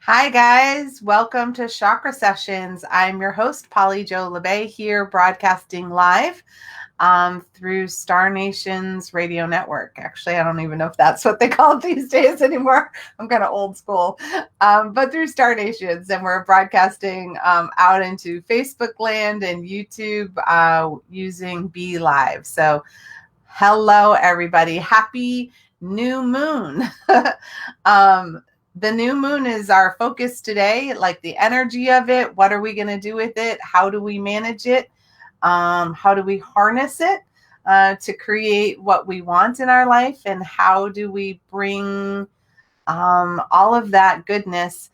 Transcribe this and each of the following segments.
Hi, guys. Welcome to Chakra Sessions. I'm your host, Polly Jo Labbé, here broadcasting live through Star Nation's radio network. Actually, I don't even know if that's what they call it these days anymore. I'm kind of old school, but through Star Nations. And we're broadcasting out into Facebook land and YouTube using Be Live. So, hello, everybody. Happy new moon. The new moon is our focus today, like the energy of it. What are we going to do with it? How do we manage it? How do we harness it to create what we want in our life? And how do we bring all of that goodness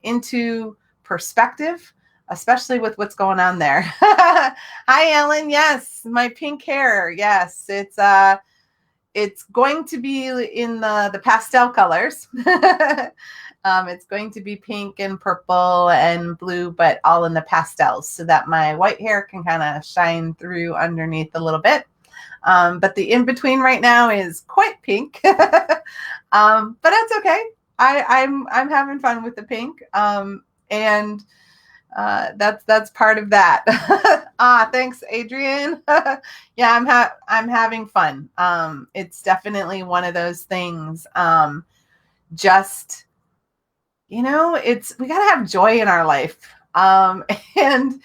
into perspective, especially with what's going on there? Hi, Ellen. Yes, my pink hair. Yes, it's going to be in the pastel colors. It's going to be pink and purple and blue, but all in the pastels so that my white hair can kind of shine through underneath a little bit. But the in-between right now is quite pink. But that's okay. I'm having fun with the pink. And that's part of that. Thanks, Adrian. Yeah, I'm having fun. It's definitely one of those things. Just we gotta have joy in our life. And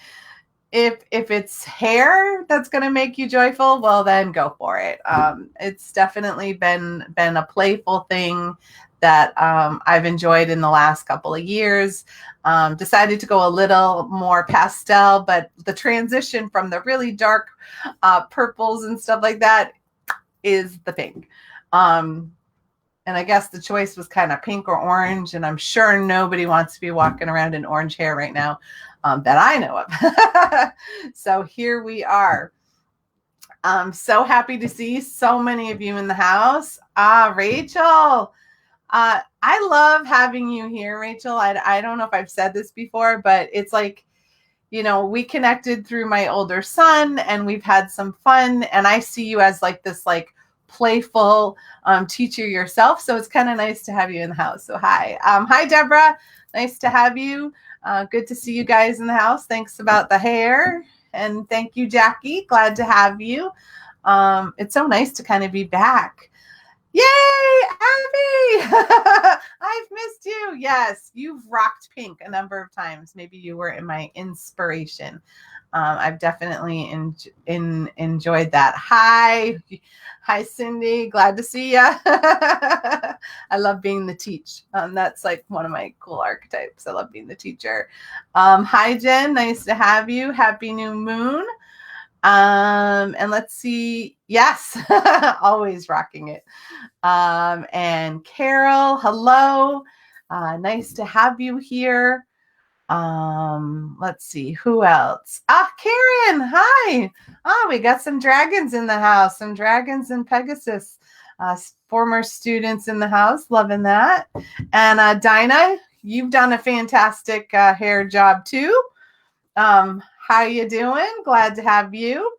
if it's hair that's gonna make you joyful, well then go for it. It's definitely been a playful thing that I've enjoyed in the last couple of years. Decided to go a little more pastel, but the transition from the really dark purples and stuff like that is the pink. And I guess the choice was kind of pink or orange, and I'm sure nobody wants to be walking around in orange hair right now that I know of. So here we are. I'm so happy to see so many of you in the house. Rachel. I love having you here, Rachel. I don't know if I've said this before, but it's like, we connected through my older son and we've had some fun. And I see you as like this playful teacher yourself. So it's kind of nice to have you in the house. So hi. Hi, Deborah. Nice to have you. Good to see you guys in the house. Thanks about the hair. And thank you, Jackie. Glad to have you. It's so nice to kind of be back. Yay, Abby! I've missed you. Yes, you've rocked pink a number of times. Maybe you were in my inspiration. I've definitely enjoyed that. Hi, Cindy. Glad to see you. I love being the teach. That's like one of my cool archetypes. I love being the teacher. Hi, Jen. Nice to have you. Happy new moon. And let's see. Yes, always rocking it. And Carol, hello. Nice to have you here. Let's see who else. Karen, hi. We got some dragons in the house, some dragons and Pegasus, former students in the house. Loving that. And Dinah, you've done a fantastic hair job too. How you doing? Glad to have you.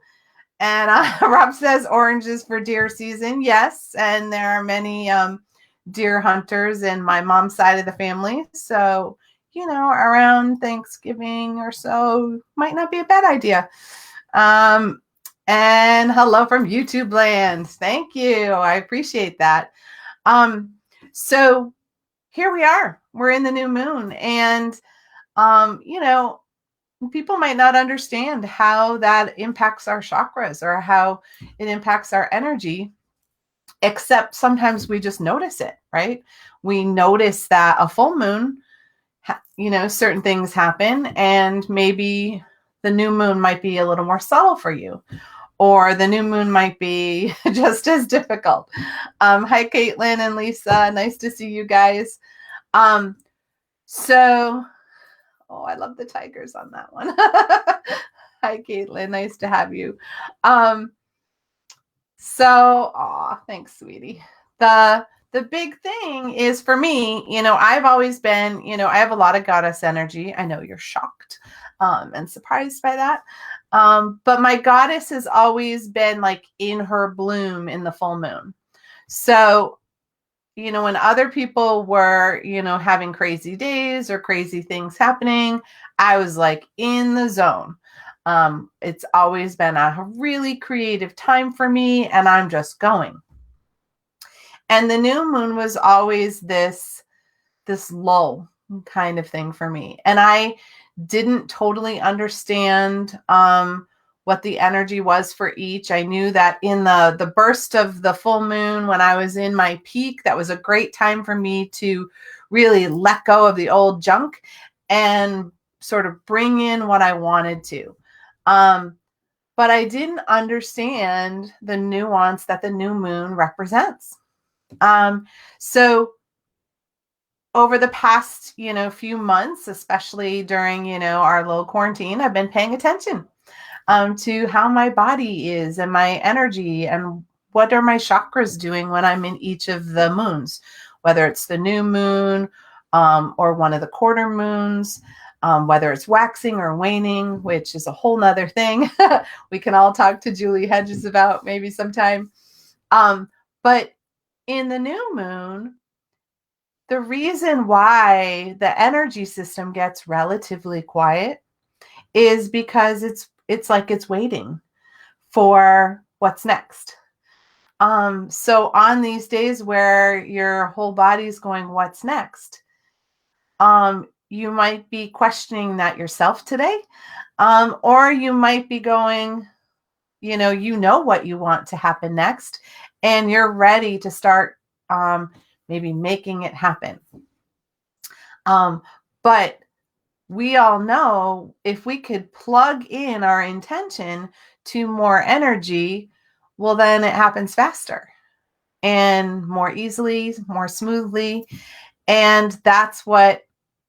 And Rob says oranges for deer season. Yes, and there are many deer hunters in my mom's side of the family. So, around Thanksgiving or so might not be a bad idea. And hello from YouTube land. Thank you. I appreciate that. So here we are. We're in the new moon. And, people might not understand how that impacts our chakras or how it impacts our energy, except sometimes we just notice it, right? We notice that a full moon, certain things happen, and maybe the new moon might be a little more subtle for you, or the new moon might be just as difficult. Hi, Caitlin and Lisa. Nice to see you guys. Oh, I love the tigers on that one. Hi, Caitlin. Nice to have you. Thanks, sweetie. The big thing is for me, I've always been, I have a lot of goddess energy. I know you're shocked and surprised by that. But my goddess has always been like in her bloom in the full moon. So when other people were, having crazy days or crazy things happening, I was like in the zone. It's always been a really creative time for me, and I'm just going. And the new moon was always this lull kind of thing for me. And I didn't totally understand what the energy was for each. I knew that in the burst of the full moon, when I was in my peak, that was a great time for me to really let go of the old junk and sort of bring in what I wanted to. But I didn't understand the nuance that the new moon represents. So over the past, few months, especially during, our little quarantine, I've been paying attention to how my body is and my energy and what are my chakras doing when I'm in each of the moons, whether it's the new moon or one of the quarter moons, whether it's waxing or waning, which is a whole nother thing we can all talk to Julie Hedges about maybe sometime. But in the new moon, the reason why the energy system gets relatively quiet is because it's like it's waiting for what's next. So on these days where your whole body's going, what's next? You might be questioning that yourself today. Or you might be going, what you want to happen next, and you're ready to start maybe making it happen. But we all know if we could plug in our intention to more energy, well, then it happens faster and more easily, more smoothly. And that's what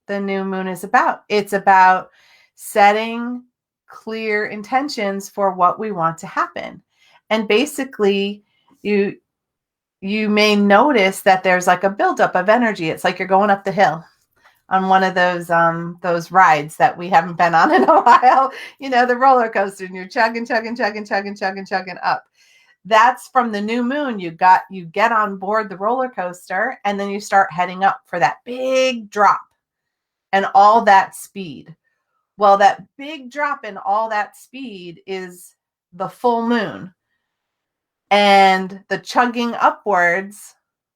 the new moon is about. It's about setting clear intentions for what we want to happen. And basically, you may notice that there's like a buildup of energy. It's like you're going up the hill on one of those rides that we haven't been on in a while, the roller coaster, and you're chugging up. That's from the new moon. You get on board the roller coaster, and then you start heading up for that big drop and all that speed. Well, that big drop and all that speed is the full moon, and the chugging upwards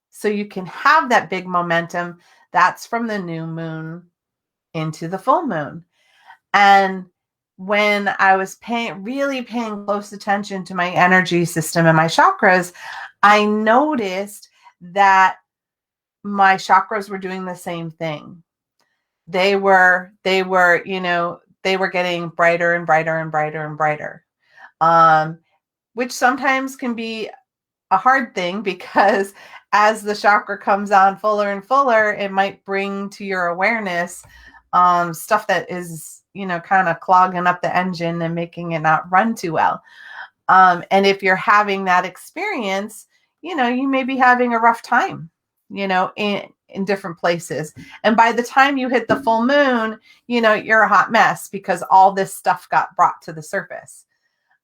so you can have that big momentum. That's from the new moon into the full moon. And when I was really paying close attention to my energy system and my chakras, I noticed that my chakras were doing the same thing. They were getting brighter and brighter and brighter and brighter, which sometimes can be a hard thing, because as the chakra comes on fuller and fuller, it might bring to your awareness stuff that is, kind of clogging up the engine and making it not run too well. And if you're having that experience, you may be having a rough time, in different places. And by the time you hit the full moon, you're a hot mess because all this stuff got brought to the surface.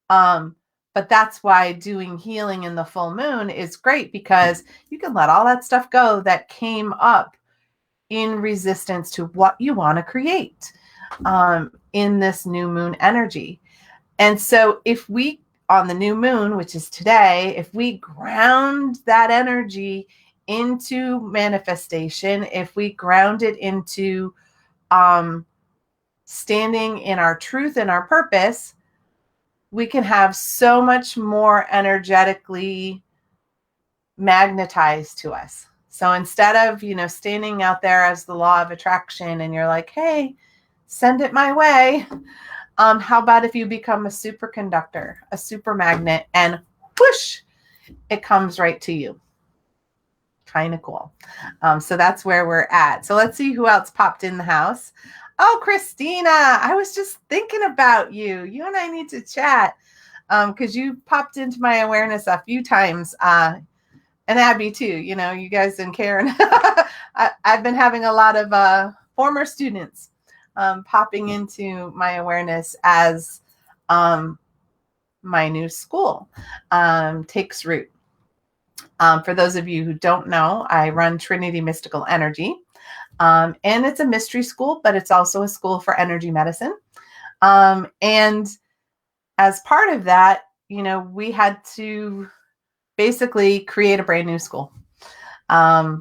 But that's why doing healing in the full moon is great, because you can let all that stuff go that came up in resistance to what you want to create in this new moon energy. And so if we, on the new moon, which is today, if we ground that energy into manifestation, if we ground it into standing in our truth and our purpose, we can have so much more energetically magnetized to us. So instead of, standing out there as the law of attraction and you're like, hey, send it my way. How about if you become a superconductor, a super magnet, and whoosh, it comes right to you. Kind of cool. So that's where we're at. So let's see who else popped in the house. Oh, Christina, I was just thinking about you. You and I need to chat because you popped into my awareness a few times. And Abby too, you guys and Karen. I've been having a lot of former students popping into my awareness as my new school takes root. For those of you who don't know, I run Trinity Mystical Energy. And it's a mystery school, but it's also a school for energy medicine. And as part of that, we had to basically create a brand new school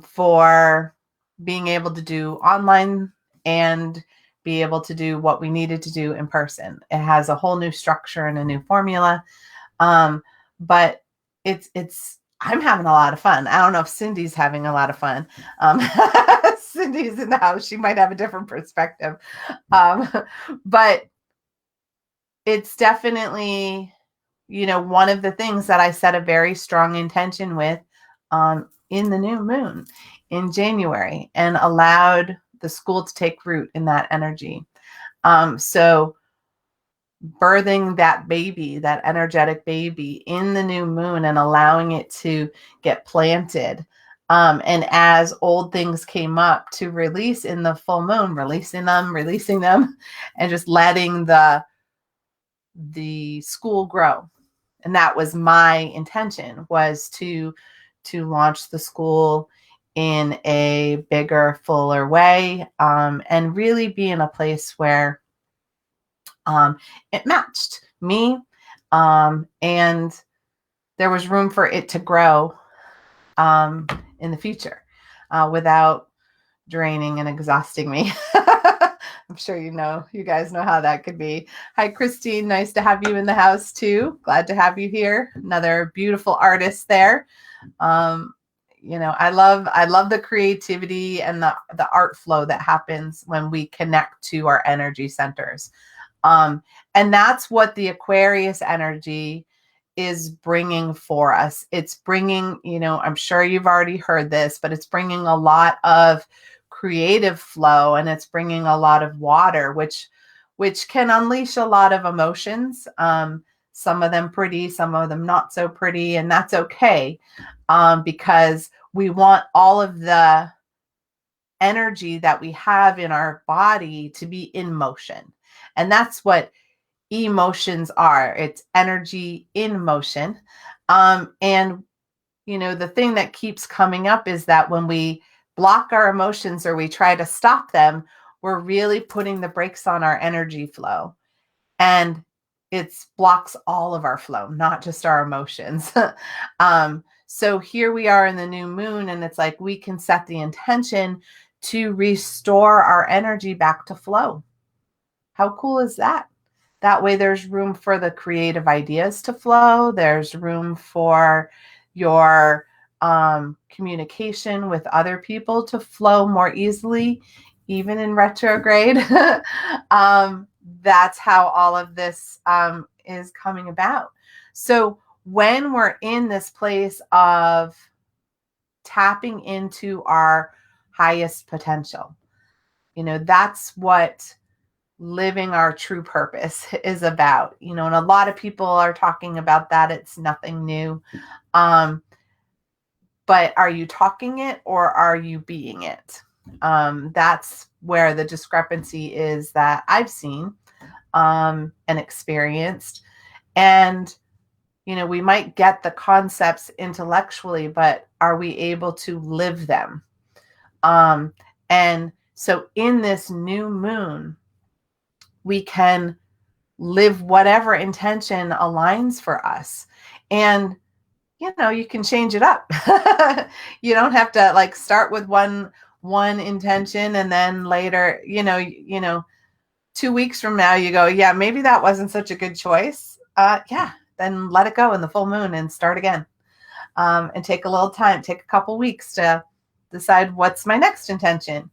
for being able to do online and be able to do what we needed to do in person. It has a whole new structure and a new formula. But I'm having a lot of fun. I don't know if Cindy's having a lot of fun. Cindy's in the house. She might have a different perspective. But it's definitely, one of the things that I set a very strong intention with in the new moon in January, and allowed the school to take root in that energy. So birthing that baby, that energetic baby in the new moon, and allowing it to get planted. And as old things came up to release in the full moon, releasing them, and just letting the school grow. And that was my intention, was to launch the school in a bigger, fuller way, and really be in a place where it matched me, and there was room for it to grow in the future without draining and exhausting me. I'm sure you guys know how that could be. Hi, Christine. Nice to have you in the house too. Glad to have you here. Another beautiful artist there. I love the creativity and the art flow that happens when we connect to our energy centers. And that's what the Aquarius energy is bringing for us. It's bringing, I'm sure you've already heard this, but it's bringing a lot of creative flow, and it's bringing a lot of water, which can unleash a lot of emotions. Some of them pretty, some of them not so pretty, and that's okay, because we want all of the energy that we have in our body to be in motion. And that's what emotions are. It's energy in motion. And the thing that keeps coming up is that when we block our emotions or we try to stop them, we're really putting the brakes on our energy flow. And it blocks all of our flow, not just our emotions. So here we are in the new moon, and it's like we can set the intention to restore our energy back to flow. How cool is that? That way there's room for the creative ideas to flow. There's room for your communication with other people to flow more easily, even in retrograde. That's how all of this is coming about. So when we're in this place of tapping into our highest potential, that's what living our true purpose is about, and a lot of people are talking about that. It's nothing new. But are you talking it, or are you being it? That's where the discrepancy is that I've seen and experienced. And, we might get the concepts intellectually, but are we able to live them? And so in this new moon, we can live whatever intention aligns for us. And, you can change it up. You don't have to start with one intention, and then later, 2 weeks from now, you go, yeah, maybe that wasn't such a good choice. Then let it go in the full moon and start again. And take a little time, take a couple weeks to decide what's my next intention.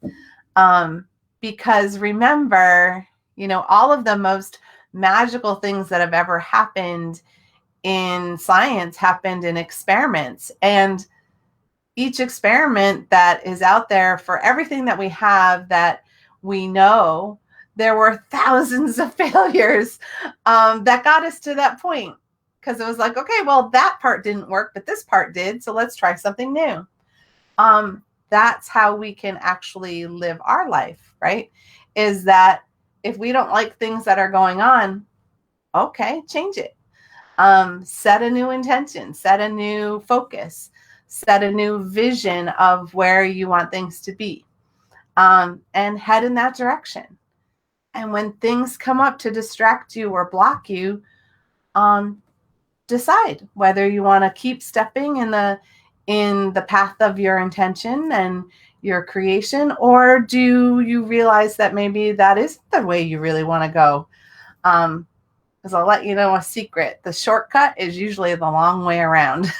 Because remember, all of the most magical things that have ever happened in science happened in experiments. And each experiment that is out there, for everything that we have that we know, there were thousands of failures that got us to that point. Because it was like, okay, well, that part didn't work, but this part did. So let's try something new. That's how we can actually live our life, right? Is that if we don't like things that are going on, okay, change it. Set a new intention, set a new focus. set a new vision of where you want things to be, and head in that direction. And when things come up to distract you or block you, decide whether you want to keep stepping in the path of your intention and your creation, or do you realize that maybe that isn't the way you really want to go. Because I'll let you know a secret. The shortcut is usually the long way around.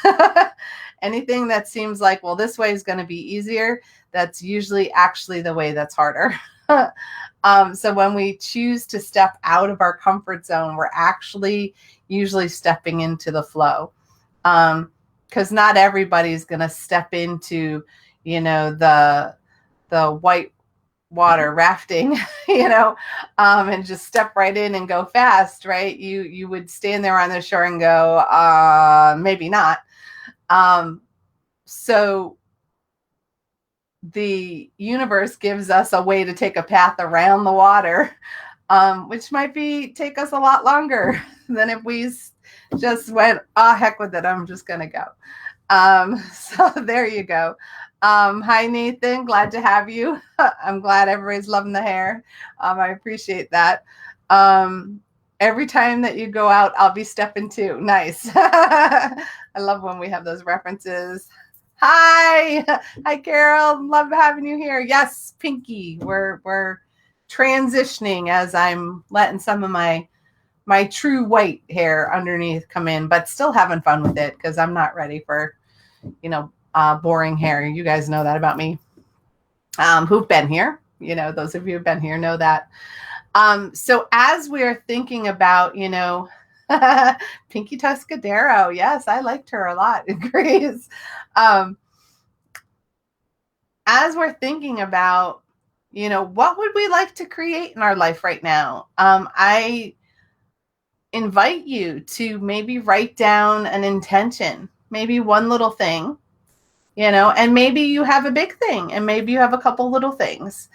Anything that seems like, well, this way is going to be easier, that's usually actually the way that's harder. So when we choose to step out of our comfort zone, we're actually usually stepping into the flow. Because not everybody's going to step into, the white water rafting, and just step right in and go fast, right? You would stand there on the shore and go, maybe not. So the universe gives us a way to take a path around the water, which might take us a lot longer than if we just went, heck with it, I'm just going to go. So there you go. Hi, Nathan. Glad to have you. I'm glad everybody's loving the hair. I appreciate that. Every time that you go out, I'll be stepping too. Nice. I love when we have those references. Hi, Carol. Love having you here. Yes, Pinky. We're transitioning as I'm letting some of my true white hair underneath come in, but still having fun with it because I'm not ready for, boring hair. You guys know that about me. Who've been here, those of you who've been here know that. So as we're thinking about, Pinky Tuscadero, yes, I liked her a lot. Grace. As we're thinking about, what would we like to create in our life right now? I invite you to maybe write down an intention, maybe one little thing, and maybe you have a big thing and maybe you have a couple little things.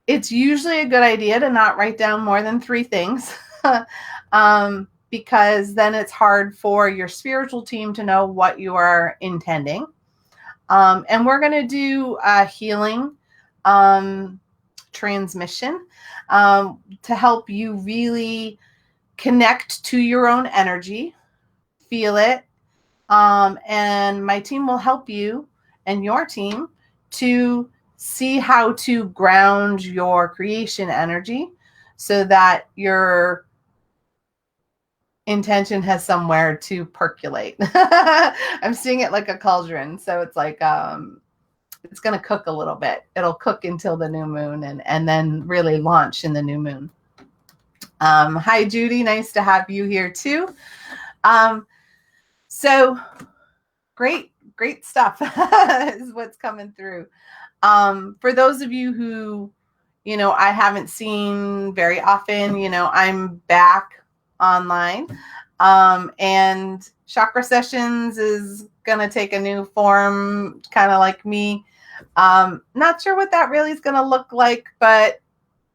It's usually a good idea to not write down more than 3 things. Because then it's hard for your spiritual team to know what you are intending. And we're going to do a healing transmission to help you really connect to your own energy, feel it. And my team will help you and your team to see how to ground your creation energy so that your intention has somewhere to percolate. I'm seeing it like a cauldron. So it's like, it's going to cook a little bit. It'll cook until the new moon and then really launch in the new moon. Hi, Judy. Nice to have you here too. So great stuff is what's coming through. For those of you who, I haven't seen very often, I'm back online. And Chakra Sessions is going to take a new form, kind of like me. Not sure what that really is going to look like, but,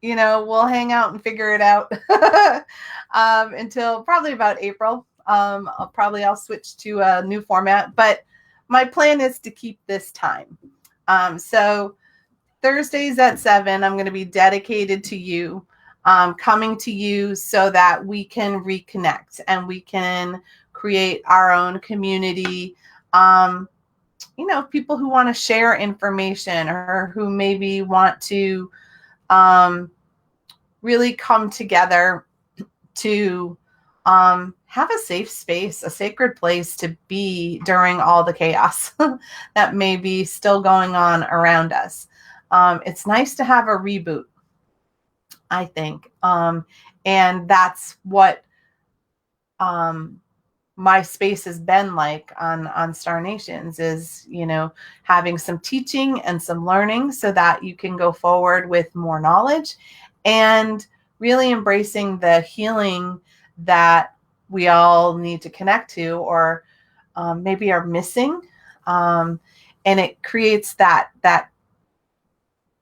we'll hang out and figure it out until probably about April. I'll switch to a new format, but my plan is to keep this time. So Thursdays at 7, I'm going to be dedicated to you, coming to you so that we can reconnect and we can create our own community. People who want to share information or who maybe want to really come together to have a safe space, a sacred place to be during all the chaos that may be still going on around us. It's nice to have a reboot, I think. And that's what my space has been like on Star Nations is, having some teaching and some learning so that you can go forward with more knowledge and really embracing the healing that we all need to connect to or maybe are missing. And it creates that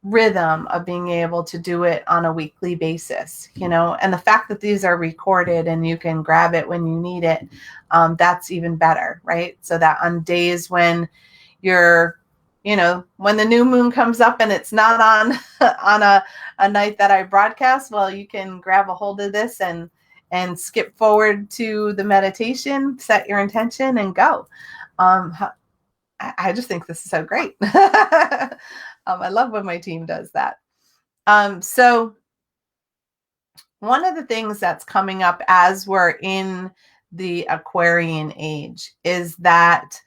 rhythm of being able to do it on a weekly basis, and the fact that these are recorded and you can grab it when you need it, that's even better, right? So that on days when you're, when the new moon comes up and it's not on on a night that I broadcast, well, you can grab a hold of this and skip forward to the meditation, set your intention, and go. I just think this is so great. I love when my team does that. So one of the things that's coming up as we're in the Aquarian age is that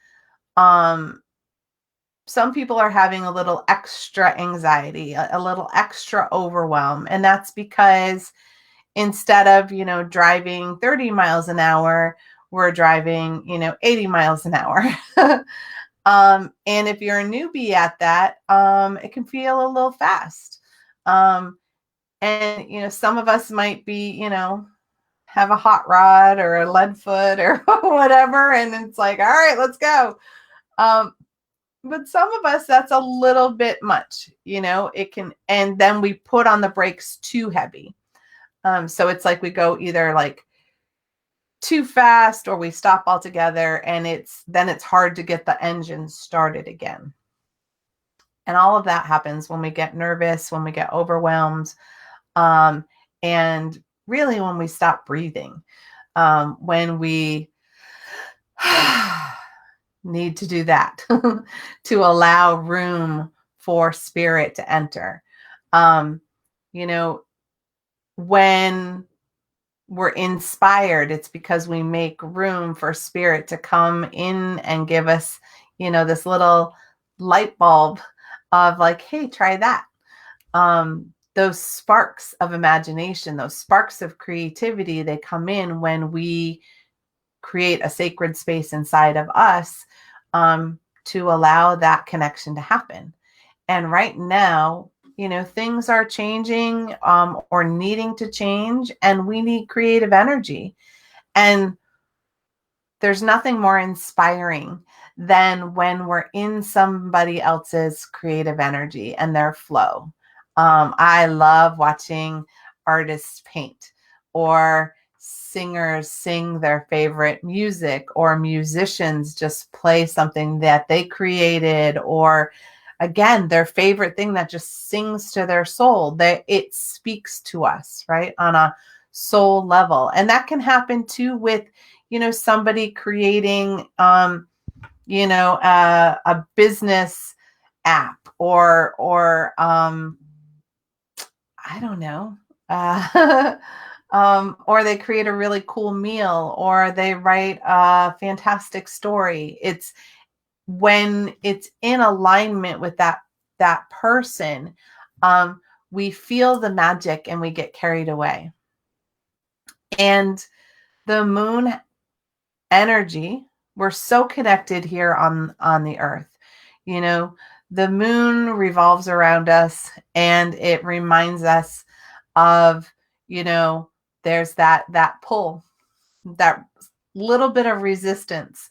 some people are having a little extra anxiety, a little extra overwhelm. And that's because instead of, driving 30 miles an hour, we're driving, 80 miles an hour. And if you're a newbie at that, it can feel a little fast. And, some of us might be, have a hot rod or a lead foot or whatever. And it's like, all right, let's go. But some of us, that's a little bit much, it can, and then we put on the brakes too heavy. So it's like we go either like too fast or we stop altogether, and then it's hard to get the engine started again. And all of that happens when we get nervous, when we get overwhelmed, and really when we stop breathing, when we need to do that to allow room for spirit to enter. When we're inspired, it's because we make room for spirit to come in and give us, this little light bulb of like, hey, try that. Those sparks of imagination, those sparks of creativity, they come in when we create a sacred space inside of us to allow that connection to happen. And right now, things are changing or needing to change, and we need creative energy. And there's nothing more inspiring than when we're in somebody else's creative energy and their flow. I love watching artists paint, or singers sing their favorite music, or musicians just play something that they created, or again, their favorite thing that just sings to their soul. It speaks to us, right, on a soul level. And that can happen too with, somebody creating, a business app, or I don't know, or they create a really cool meal, or they write a fantastic story. It's when it's in alignment with that person, we feel the magic and we get carried away. And the moon energy, we're so connected here on the earth. The moon revolves around us, and it reminds us of, there's that pull, that little bit of resistance,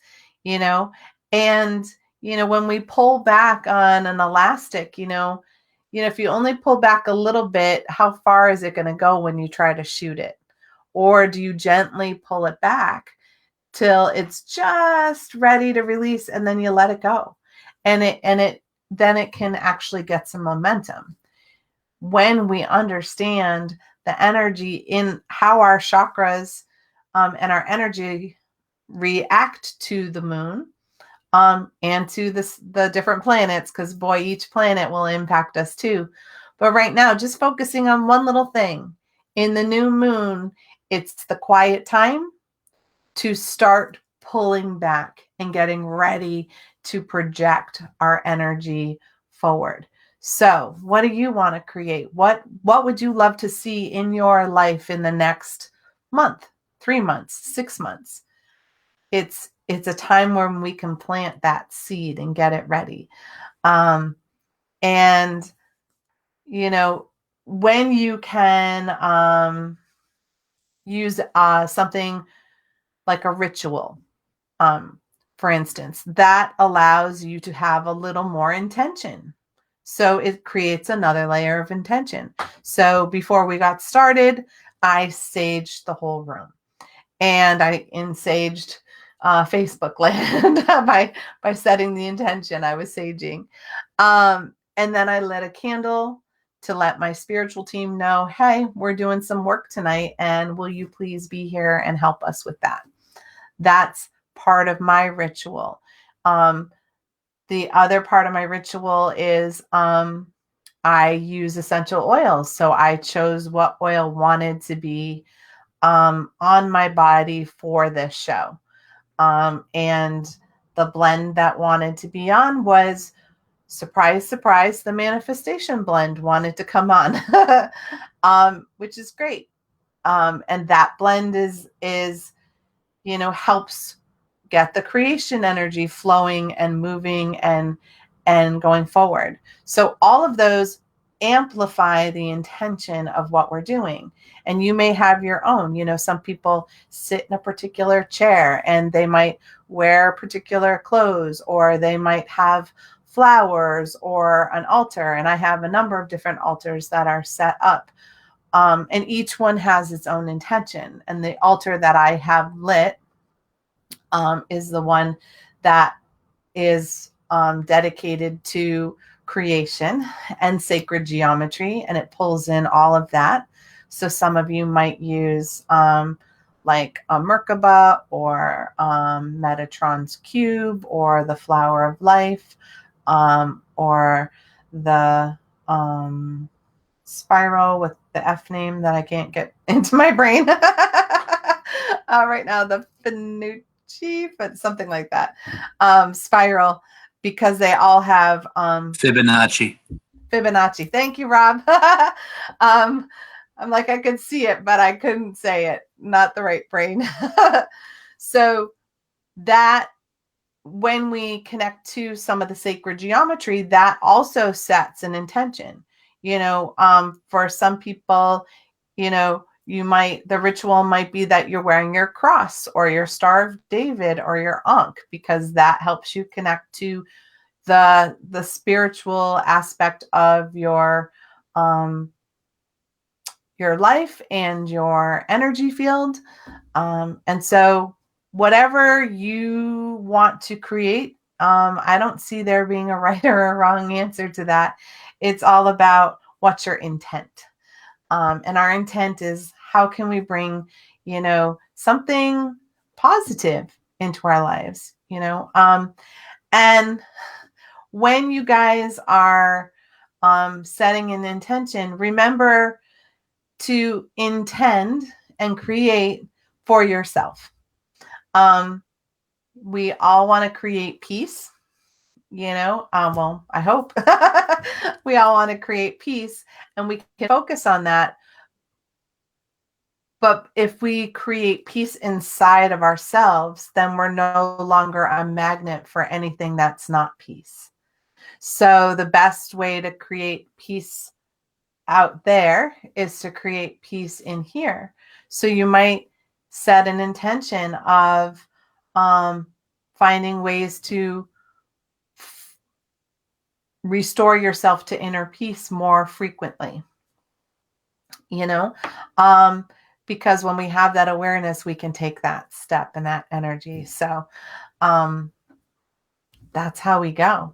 and, when we pull back on an elastic, if you only pull back a little bit, how far is it going to go when you try to shoot it? Or do you gently pull it back till it's just ready to release, and then you let it go? And then it can actually get some momentum. When we understand the energy in how our chakras and our energy react to the moon, and to the different planets, because boy, each planet will impact us too. But right now, just focusing on one little thing. In the new moon, it's the quiet time to start pulling back and getting ready to project our energy forward. So what do you want to create? What would you love to see in your life in the next month, 3 months, 6 months? It's a time when we can plant that seed and get it ready. And, when you can use something like a ritual, for instance, that allows you to have a little more intention. So it creates another layer of intention. So before we got started, I saged the whole room, and I saged Facebook land by setting the intention. I was saging, and then I lit a candle to let my spiritual team know, hey, we're doing some work tonight, and will you please be here and help us with that? That's part of my ritual. The other part of my ritual is I use essential oils. So I chose what oil wanted to be on my body for this show. And the blend that wanted to be on was, surprise, surprise, the manifestation blend wanted to come on, which is great. And that blend is helps get the creation energy flowing and moving and going forward. So all of those amplify the intention of what we're doing. And you may have your own. Some people sit in a particular chair and they might wear particular clothes, or they might have flowers or an altar. And I have a number of different altars that are set up. And each one has its own intention. And the altar that I have lit is the one that is dedicated to creation and sacred geometry, and it pulls in all of that. So some of you might use like a Merkaba or Metatron's cube or the flower of life, or the spiral with the F name that I can't get into my brain right now, the Finucci, but something like that, spiral, because they all have Fibonacci. Thank you, Rob. I'm like, I could see it, but I couldn't say it. Not the right brain. So that when we connect to some of the sacred geometry, that also sets an intention. For some people, the ritual might be that you're wearing your cross or your Star of David or your Ankh, because that helps you connect to the spiritual aspect of your life and your energy field. And so whatever you want to create, I don't see there being a right or a wrong answer to that. It's all about what's your intent. And our intent is, how can we bring, something positive into our lives, and when you guys are setting an intention, remember to intend and create for yourself. We all want to create peace, well, I hope we all want to create peace, and we can focus on that. But if we create peace inside of ourselves, then we're no longer a magnet for anything that's not peace. So the best way to create peace out there is to create peace in here. So you might set an intention of finding ways to restore yourself to inner peace more frequently, because when we have that awareness, we can take that step and that energy. So that's how we go.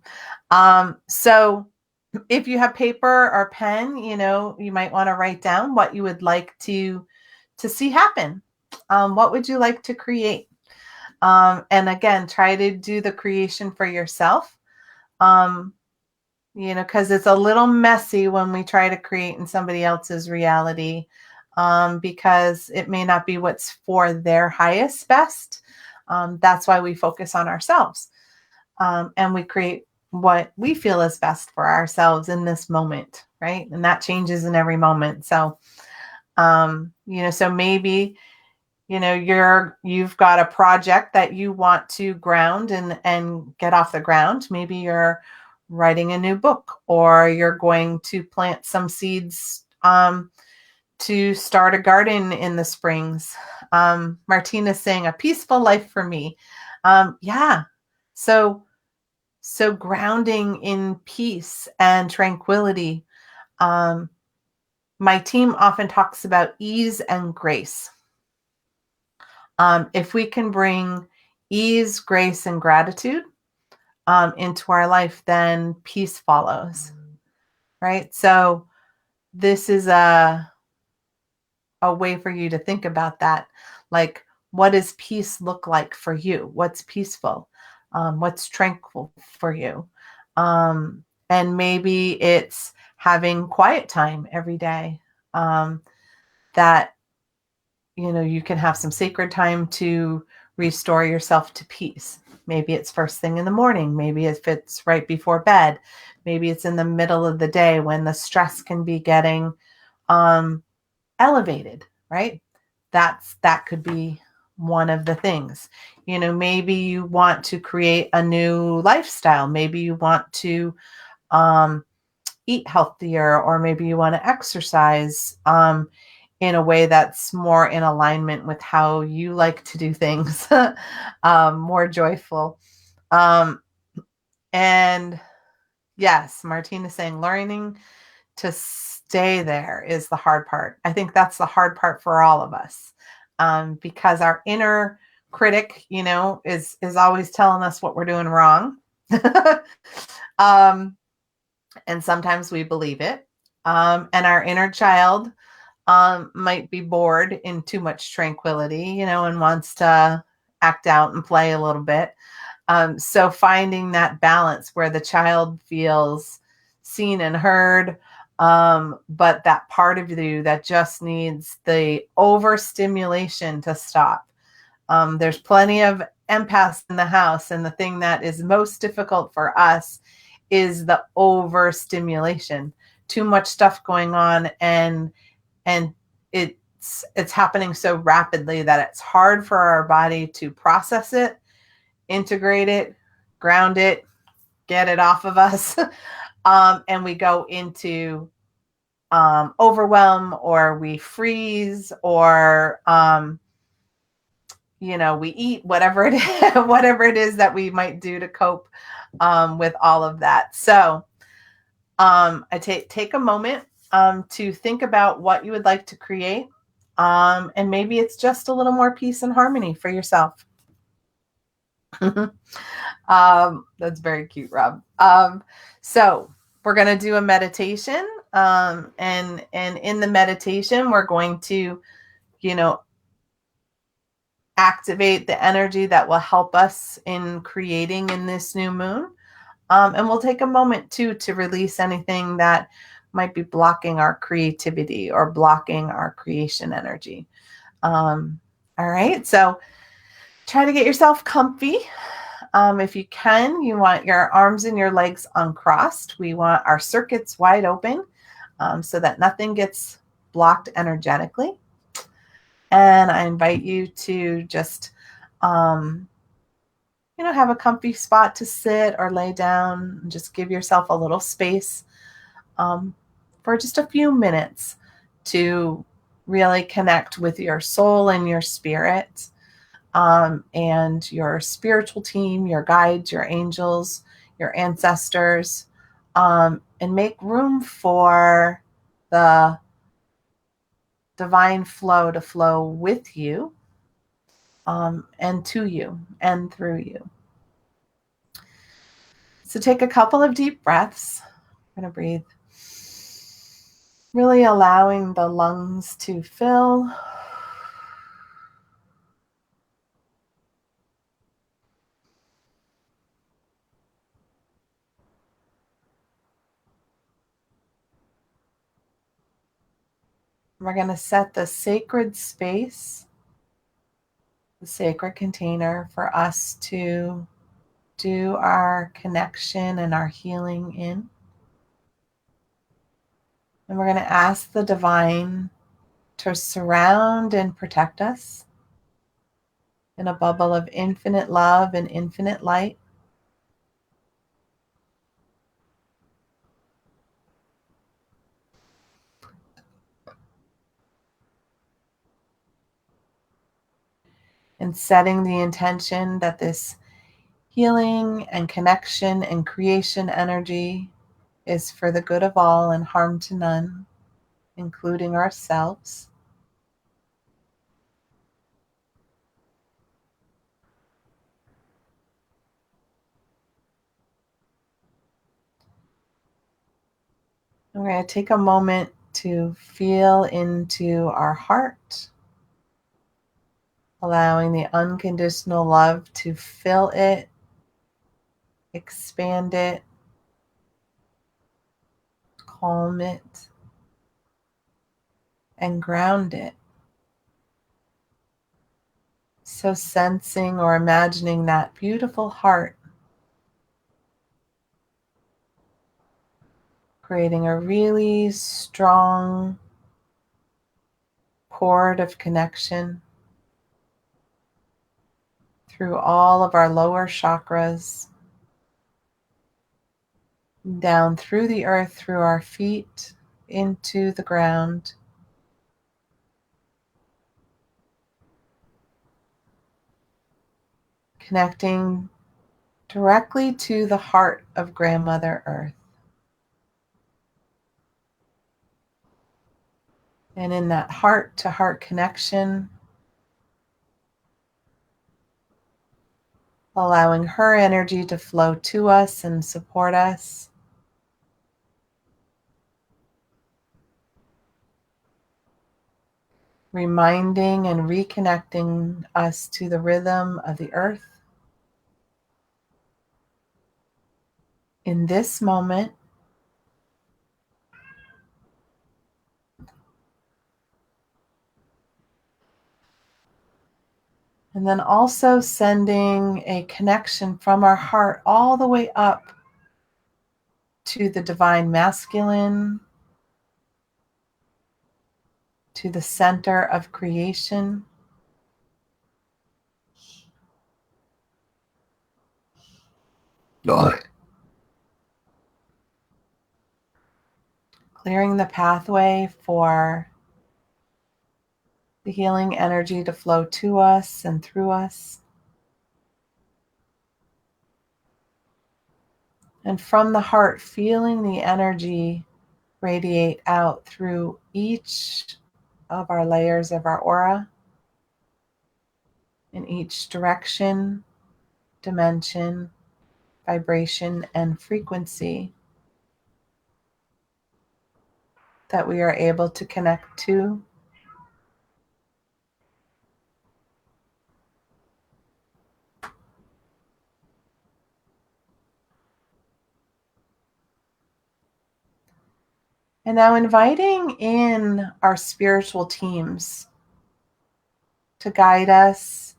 So if you have paper or pen, you might want to write down what you would like to see happen. What would you like to create? And again, try to do the creation for yourself. Because it's a little messy when we try to create in somebody else's reality, because it may not be what's for their highest best. That's why we focus on ourselves, and we create what we feel is best for ourselves in this moment, right? And that changes in every moment. So, so maybe, you've got a project that you want to ground and get off the ground. Maybe you're writing a new book, or you're going to plant some seeds to start a garden in the springs. Martina's saying, a peaceful life for me. Yeah. So So grounding in peace and tranquility. Um, my team often talks about ease and grace. If we can bring ease, grace, and gratitude into our life, then peace follows, right? So this is a way for you to think about that. Like, what does peace look like for you? What's peaceful? What's tranquil for you? And maybe it's having quiet time every day, that you can have some sacred time to restore yourself to peace. Maybe it's first thing in the morning. Maybe if it's right before bed. Maybe it's in the middle of the day when the stress can be getting elevated, right? That could be one of the things. Maybe you want to create a new lifestyle. Maybe you want to um, eat healthier, or maybe you want to exercise in a way that's more in alignment with how you like to do things, more joyful. And yes, Martina's saying learning to stay there is the hard part. I think that's the hard part for all of us, because our inner critic, is always telling us what we're doing wrong. um, and sometimes we believe it. And our inner child might be bored in too much tranquility, and wants to act out and play a little bit. So finding that balance where the child feels seen and heard, but that part of you that just needs the overstimulation to stop. There's plenty of empaths in the house, and the thing that is most difficult for us is the overstimulation. Too much stuff going on, and it's happening so rapidly that it's hard for our body to process it, integrate it, ground it, get it off of us. And we go into overwhelm, or we freeze, or we eat whatever it is, whatever it is that we might do to cope with all of that. So I take a moment to think about what you would like to create. And maybe it's just a little more peace and harmony for yourself. That's very cute, Rob. So we're going to do a meditation. And in the meditation, we're going to, activate the energy that will help us in creating in this new moon. And we'll take a moment too to release anything that might be blocking our creativity or blocking our creation energy. All right. So try to get yourself comfy. If you can, you want your arms and your legs uncrossed. We want our circuits wide open, so that nothing gets blocked energetically. And I invite you to just, have a comfy spot to sit or lay down, and just give yourself a little space for just a few minutes to really connect with your soul and your spirit, and your spiritual team, your guides, your angels, your ancestors, and make room for the divine flow to flow with you, and to you and through you. So take a couple of deep breaths. I'm going to breathe, really allowing the lungs to fill. We're going to set the sacred space, the sacred container for us to do our connection and our healing in. And we're going to ask the divine to surround and protect us in a bubble of infinite love and infinite light. And setting the intention that this Healing and connection and creation energy is for the good of all and harm to none, including ourselves. And we're going to take a moment to feel into our heart, allowing the unconditional love to fill it, expand it, calm it, and ground it. So sensing or imagining that beautiful heart, creating a really strong cord of connection through all of our lower chakras, down through the earth, through our feet, into the ground. Connecting directly to the heart of Grandmother Earth. And in that heart-to-heart connection, allowing her energy to flow to us and support us. Reminding and reconnecting us to the rhythm of the earth. In this moment, and then also sending a connection from our heart all the way up to the divine masculine, to the center of creation. Clearing the pathway for the healing energy to flow to us and through us. And from the heart, feeling the energy radiate out through each of our layers of our aura, in each direction, dimension, vibration, and frequency that we are able to connect to. And now inviting in our spiritual teams to guide us,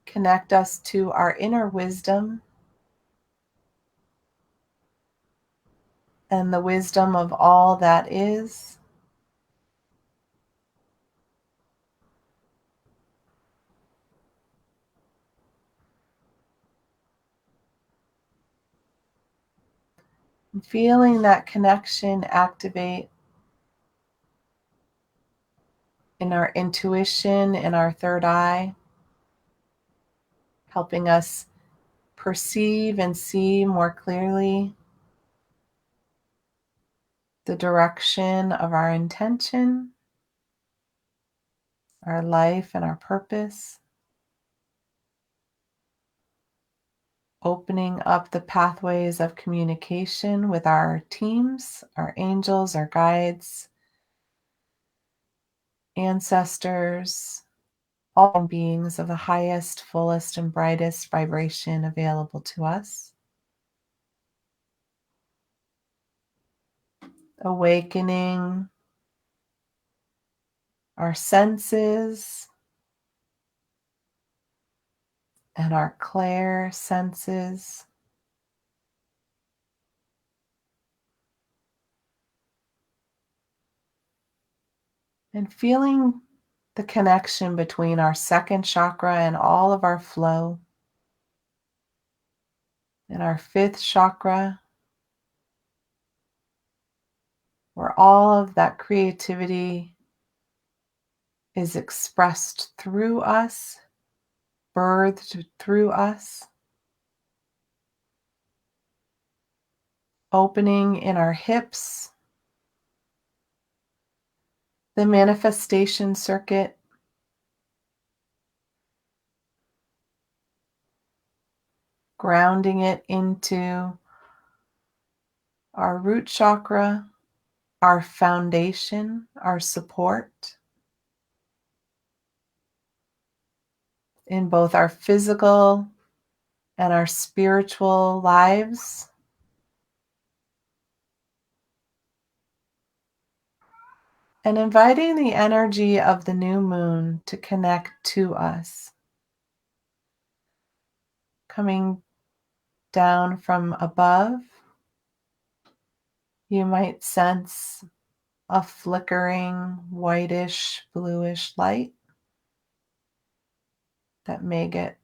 connect us to our inner wisdom and the wisdom of all that is. And feeling that connection activate in our intuition, in our third eye, helping us perceive and see more clearly the direction of our intention, our life, and our purpose. Opening up the pathways of communication with our teams, our angels, our guides, ancestors, all beings of the highest, fullest, and brightest vibration available to us. Awakening our senses and our clair senses. And feeling the connection between our second chakra and all of our flow, and our fifth chakra, where all of that creativity is expressed through us, birthed through us, opening in our hips, the manifestation circuit, grounding it into our root chakra, our foundation, our support in both our physical and our spiritual lives. And inviting the energy of the new moon to connect to us, coming down from above. You might sense a flickering whitish, bluish light that may get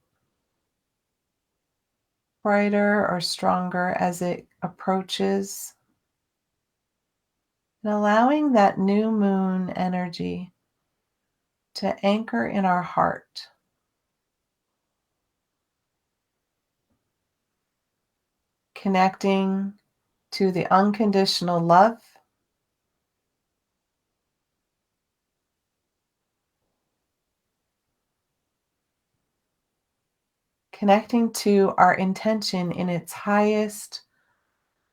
brighter or stronger as it approaches. And allowing that new moon energy to anchor in our heart, connecting to the unconditional love, connecting to our intention in its highest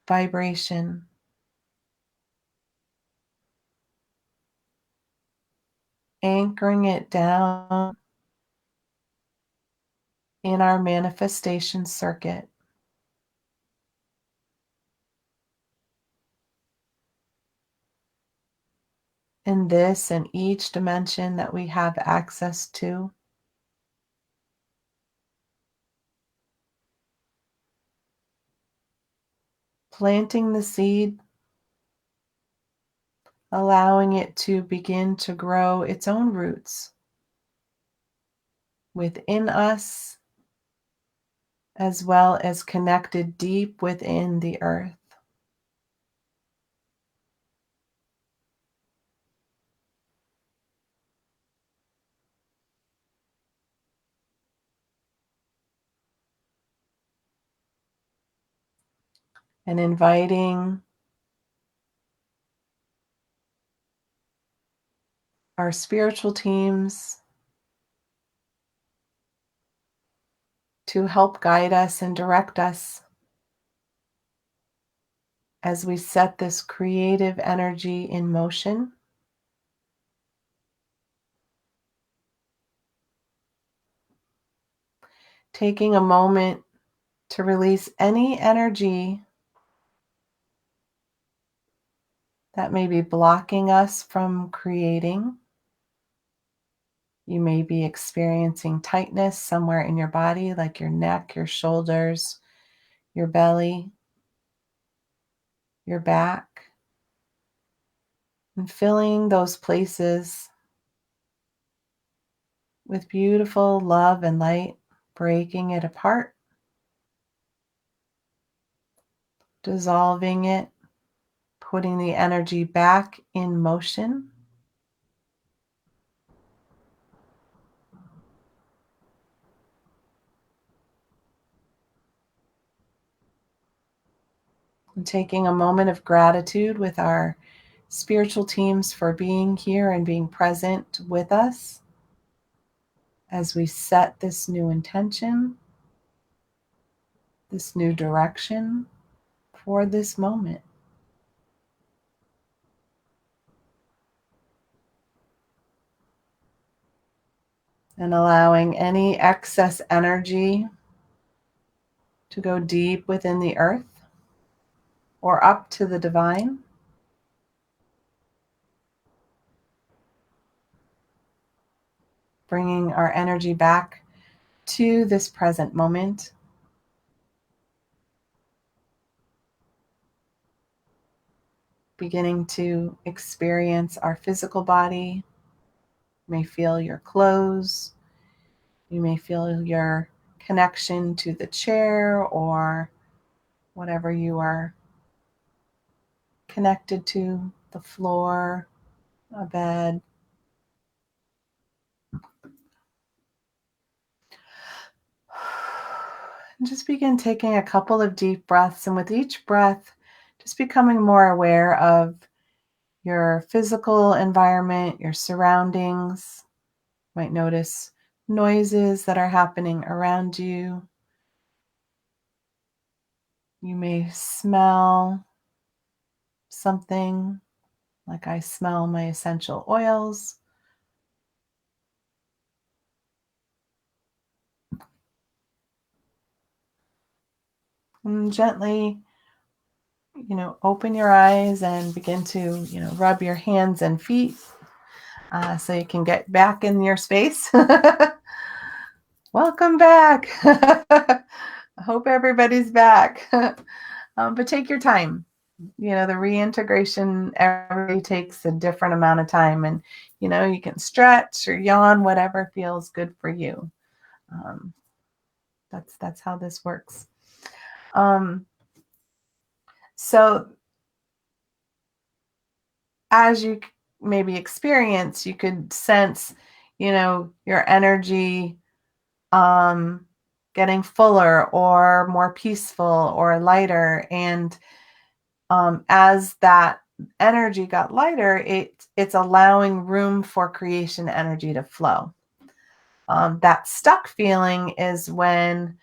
vibration, anchoring it down in our manifestation circuit. In this and each dimension that we have access to, planting the seed, allowing it to begin to grow its own roots within us, as well as connected deep within the earth. And inviting our spiritual teams to help guide us and direct us as we set this creative energy in motion. Taking a moment to release any energy that may be blocking us from creating. You may be experiencing tightness somewhere in your body, like your neck, your shoulders, your belly, your back, and filling those places with beautiful love and light, breaking it apart, dissolving it, putting the energy back in motion. And taking a moment of gratitude with our spiritual teams for being here and being present with us as we set this new intention, this new direction for this moment. And allowing any excess energy to go deep within the earth or up to the divine. Bringing our energy back to this present moment. Beginning to experience our physical body. You may feel your clothes. You may feel your connection to the chair or whatever you are connected to, the floor, a bed. And just begin taking a couple of deep breaths. And with each breath, just becoming more aware of your physical environment, your surroundings. You might notice noises that are happening around you. You may smell something, like I smell my essential oils. And gently, open your eyes and begin to, rub your hands and feet so you can get back in your space. Welcome back. I hope everybody's back. But take your time. The reintegration every takes a different amount of time, and you can stretch or yawn, whatever feels good for you. Um, that's how this works. So as you maybe experience, you could sense, your energy getting fuller or more peaceful or lighter. And as that energy got lighter, it's allowing room for creation energy to flow. That stuck feeling is when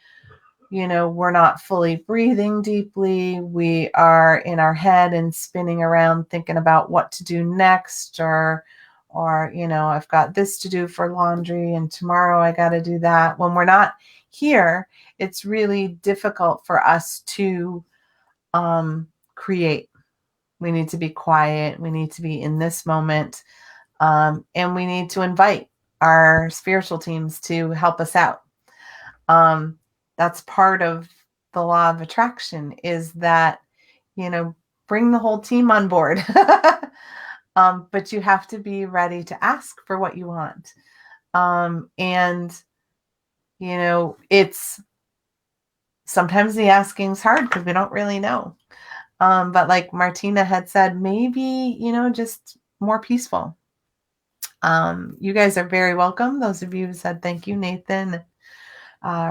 we're not fully breathing deeply. We are in our head and spinning around thinking about what to do next, or I've got this to do for laundry and tomorrow I got to do that. When we're not here, it's really difficult for us to create. We need to be quiet. We need to be in this moment. And we need to invite our spiritual teams to help us out. That's part of the law of attraction, is that, bring the whole team on board. But you have to be ready to ask for what you want. And, it's sometimes the asking's hard because we don't really know. But like Martina had said, maybe, just more peaceful. You guys are very welcome. Those of you who said thank you, Nathan,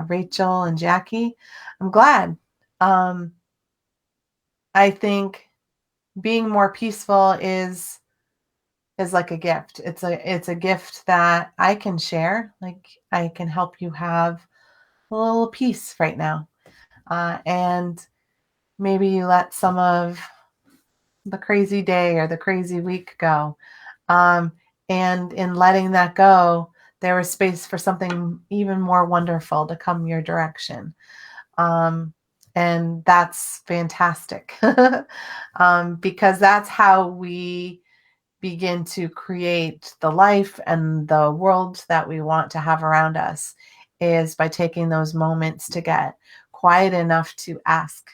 Rachel, and Jackie. I'm glad. I think being more peaceful is like a gift. It's a gift that I can share. Like, I can help you have a little peace right now. And maybe you let some of the crazy day or the crazy week go. And in letting that go, there was space for something even more wonderful to come your direction. And that's fantastic. Because that's how we begin to create the life and the world that we want to have around us, is by taking those moments to get quiet enough to ask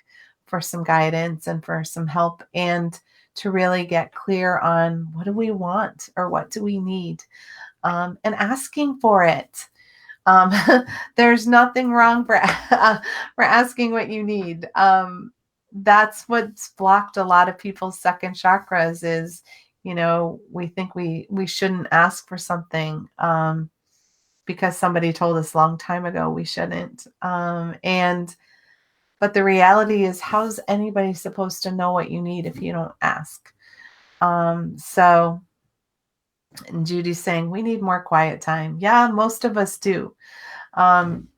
for some guidance and for some help, and to really get clear on what do we want or what do we need, and asking for it. Um, there's nothing wrong for asking what you need. That's what's blocked a lot of people's second chakras is, we think we shouldn't ask for something because somebody told us a long time ago we shouldn't. But the reality is, how's anybody supposed to know what you need if you don't ask? So, and Judy's saying we need more quiet time. Yeah, most of us do.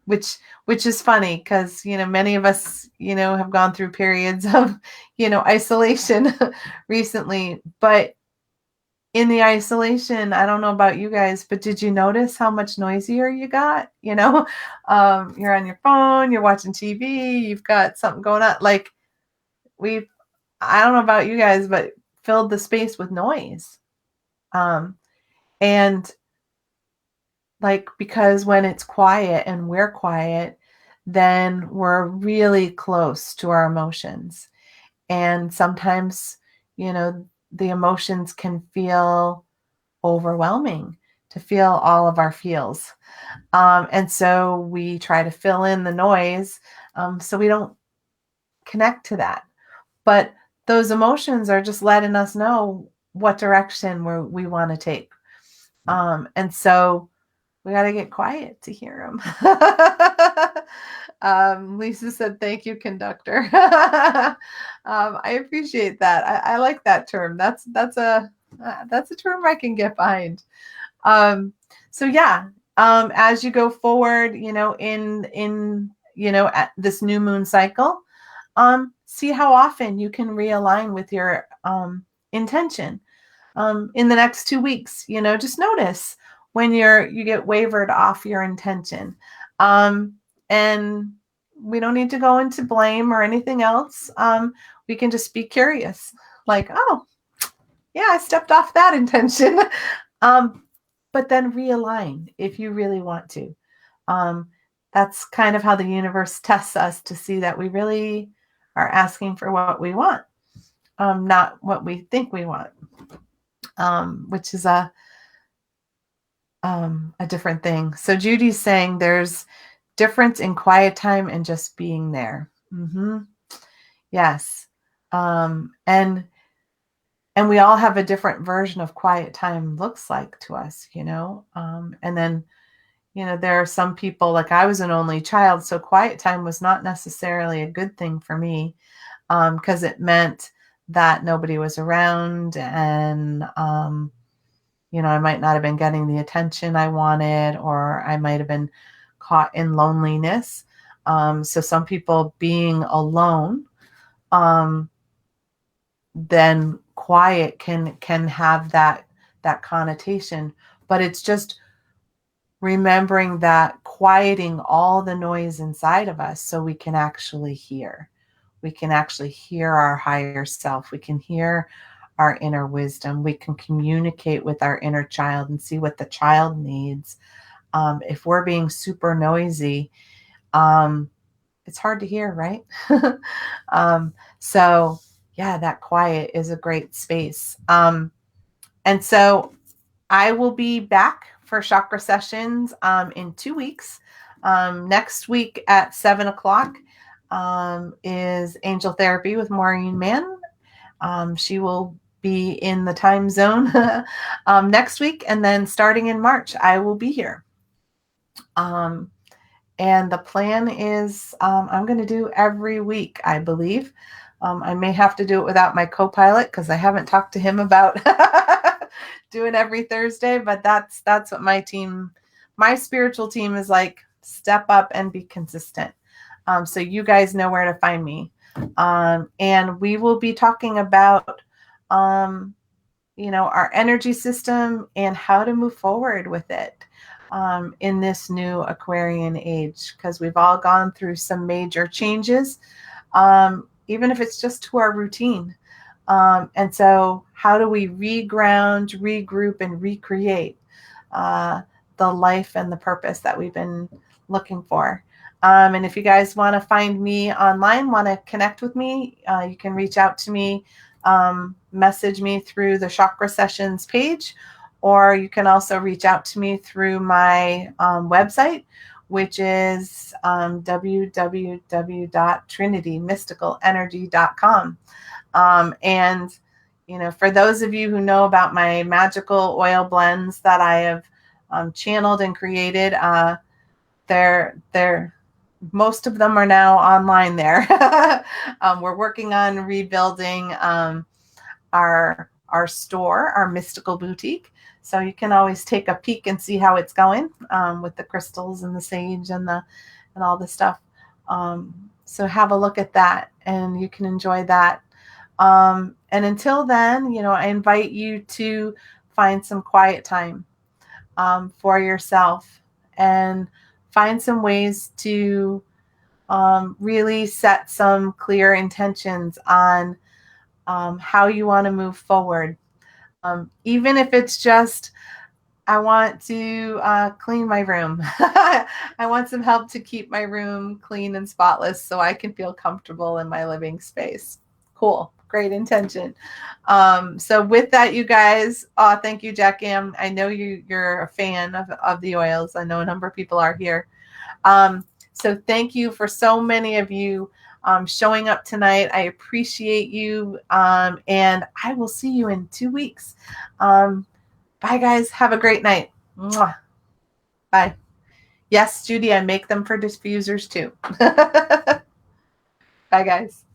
Which is funny because, many of us, have gone through periods of, isolation recently. But in the isolation, I don't know about you guys, but did you notice how much noisier you got? You're on your phone, you're watching TV, you've got something going on. Like, I don't know about you guys, but filled the space with noise. And like, because when it's quiet and we're quiet, then we're really close to our emotions. And sometimes, the emotions can feel overwhelming to feel all of our feels. And so we try to fill in the noise so we don't connect to that. But those emotions are just letting us know what direction we want to take. And so We got to get quiet to hear them. Lisa said, "Thank you, conductor." I appreciate that. I like that term. That's a term I can get behind. So yeah, as you go forward, in at this new moon cycle, see how often you can realign with your intention. In the next 2 weeks, just notice when you get wavered off your intention. And we don't need to go into blame or anything else. We can just be curious, like, oh, yeah, I stepped off that intention. But then realign if you really want to. That's kind of how the universe tests us to see that we really are asking for what we want, not what we think we want, which is a different thing. So Judy's saying there's difference in quiet time and just being there. Mm-hmm. Yes. And we all have a different version of quiet time looks like to us, and then, there are some people, like I was an only child, so quiet time was not necessarily a good thing for me, because it meant that nobody was around, and, I might not have been getting the attention I wanted, or I might have been caught in loneliness. So some people being alone, then quiet can have that connotation, but it's just remembering that quieting all the noise inside of us so we can actually hear. We can actually hear our higher self. We can hear our inner wisdom. We can communicate with our inner child and see what the child needs. If we're being super noisy, it's hard to hear, right? So yeah, that quiet is a great space. And so I will be back for chakra sessions in 2 weeks. Next week at 7:00 is Angel Therapy with Maureen Mann. She will be in the time zone next week. And then starting in March, I will be here. And the plan is I'm going to do every week, I believe. I may have to do it without my co-pilot because I haven't talked to him about doing every Thursday, but that's what my spiritual team is like. Step up and be consistent. So you guys know where to find me. And we will be talking about, our energy system and how to move forward with it. In this new Aquarian age, because we've all gone through some major changes, even if it's just to our routine. And so how do we reground, regroup, and recreate the life and the purpose that we've been looking for? And if you guys want to find me online, want to connect with me, you can reach out to me, message me through the Chakra Sessions page, or you can also reach out to me through my website, which is www.trinitymysticalenergy.com. And, for those of you who know about my magical oil blends that I have channeled and created, most of them are now online there. We're working on rebuilding our store, our mystical boutique. So you can always take a peek and see how it's going with the crystals and the sage and all the stuff. So have a look at that and you can enjoy that. And until then, I invite you to find some quiet time for yourself and find some ways to really set some clear intentions on how you want to move forward. Even if it's just, I want to clean my room. I want some help to keep my room clean and spotless so I can feel comfortable in my living space. Cool. Great intention. So with that, you guys, thank you, Jackie. I know you're a fan of the oils. I know a number of people are here. So thank you for so many of you showing up tonight. I appreciate you. And I will see you in 2 weeks. Bye, guys. Have a great night. Mwah. Bye. Yes, Judy, I make them for diffusers too. Bye, guys.